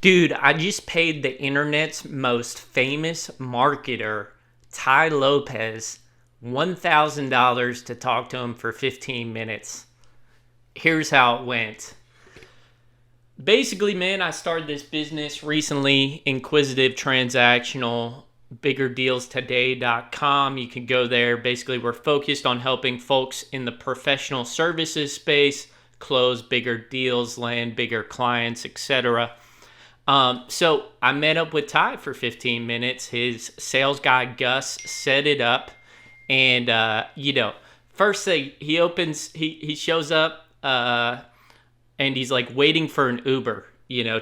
Dude, I just paid the internet's most famous marketer, Ty Lopez, $1,000 to talk to him for 15 minutes. Here's how it went. Basically, man, I started this business recently, inquisitive transactional biggerdealstoday.com. You can go there. Basically, we're focused on helping folks in the professional services space close bigger deals, land bigger clients, etc. So I met up with Ty for 15 minutes. His sales guy, Gus, set it up. And, first thing, he shows up and he's like waiting for an Uber,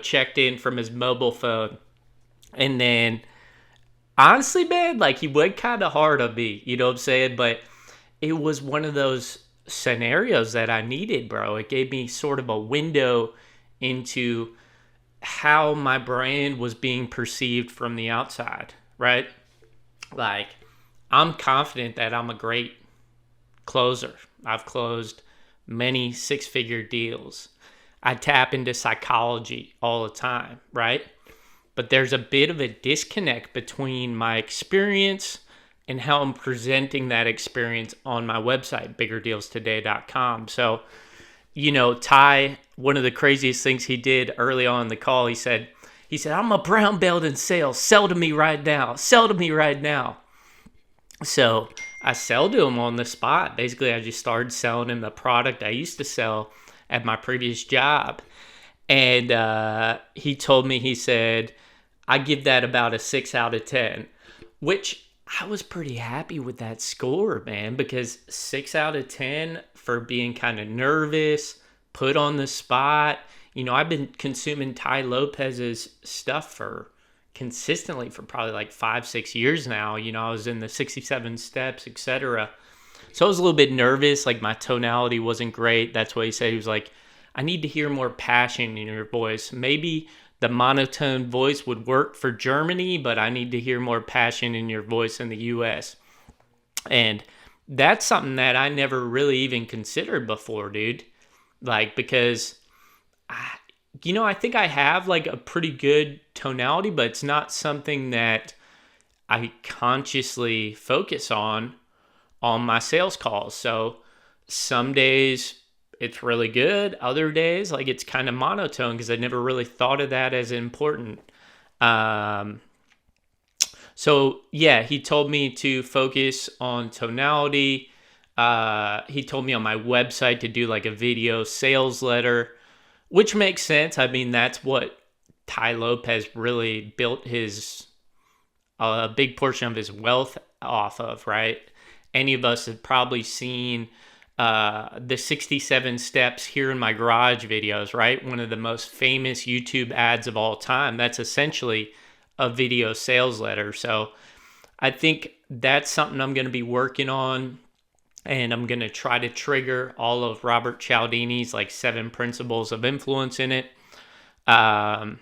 checked in from his mobile phone. And then, honestly, man, like he went kind of hard on me, you know what I'm saying? But it was one of those scenarios that I needed, bro. It gave me sort of a window into how my brand was being perceived from the outside, right? Like, I'm confident that I'm a great closer. I've closed many six-figure deals. I tap into psychology all the time, right? But there's a bit of a disconnect between my experience and how I'm presenting that experience on my website, biggerdealstoday.com. So, Ty, one of the craziest things he did early on in the call, he said, I'm a brown belt in sales. Sell to me right now. Sell to me right now. So I sell to him on the spot. Basically, I just started selling him the product I used to sell at my previous job. And he told me, he said, I give that about a 6 out of 10, which I was pretty happy with that score, man, because 6 out of 10 for being kind of nervous, put on the spot. I've been consuming Ty Lopez's stuff consistently for probably like 5-6 years now. I was in the 67 steps, etc. So I was a little bit nervous. Like my tonality wasn't great. That's what he said. He was like, I need to hear more passion in your voice. Maybe the monotone voice would work for Germany, but I need to hear more passion in your voice in the US. And that's something that I never really even considered before, dude. Like, because I think I have like a pretty good tonality, but it's not something that I consciously focus on my sales calls. So some days it's really good. Other days, like it's kind of monotone because I never really thought of that as important. So yeah, he told me to focus on tonality. He told me on my website to do like a video sales letter, which makes sense. I mean, that's what Ty Lopez really built his a big portion of his wealth off of, right? Any of us have probably seen the 67 steps here in my garage videos, right? One of the most famous YouTube ads of all time. That's essentially a video sales letter. So I think that's something I'm going to be working on. And I'm going to try to trigger all of Robert Cialdini's like 7 principles of influence in it. So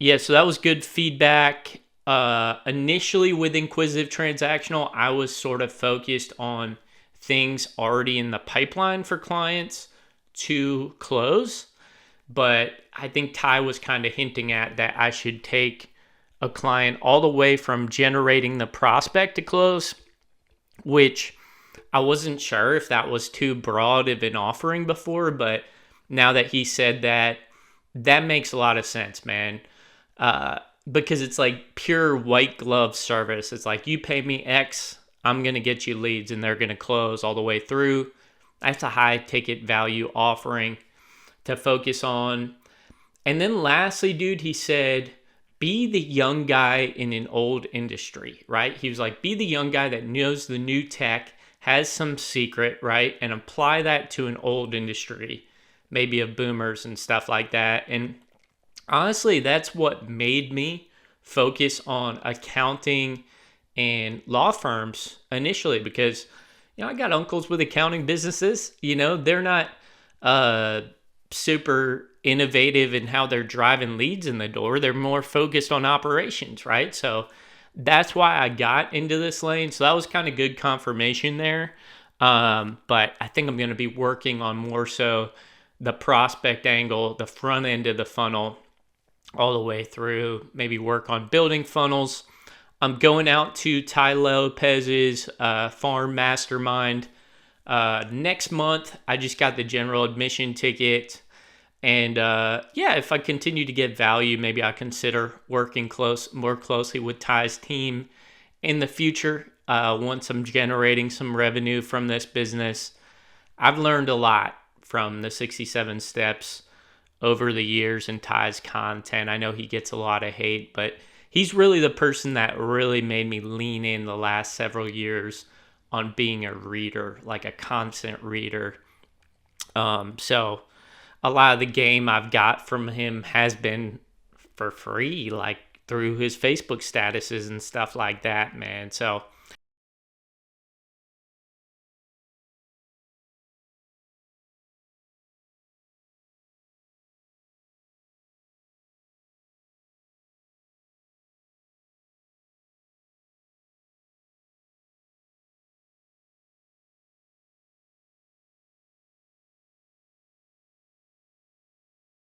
that was good feedback. Initially with Inquisitive Transactional, I was sort of focused on things already in the pipeline for clients to close. But I think Ty was kind of hinting at that I should take a client all the way from generating the prospect to close, which I wasn't sure if that was too broad of an offering before, but now that he said that, that makes a lot of sense, man. Because it's like pure white glove service. It's like, you pay me X, I'm going to get you leads and they're going to close all the way through. That's a high ticket value offering to focus on. And then lastly, dude, he said, be the young guy in an old industry, right? He was like, be the young guy that knows the new tech, has some secret, right? And apply that to an old industry, maybe of boomers and stuff like that. And honestly, that's what made me focus on accounting and law firms initially, because, I got uncles with accounting businesses. They're not super innovative in how they're driving leads in the door. They're more focused on operations, right? So that's why I got into this lane. So that was kind of good confirmation there. But I think I'm going to be working on more so the prospect angle, the front end of the funnel, all the way through, maybe work on building funnels. I'm going out to Ty Lopez's Farm Mastermind next month. I just got the general admission ticket. And yeah, if I continue to get value, maybe I consider working more closely with Ty's team in the future once I'm generating some revenue from this business. I've learned a lot from the 67 steps over the years in Ty's content. I know he gets a lot of hate, but he's really the person that really made me lean in the last several years on being a reader, like a constant reader. So a lot of the game I've got from him has been for free, like through his Facebook statuses and stuff like that, man. So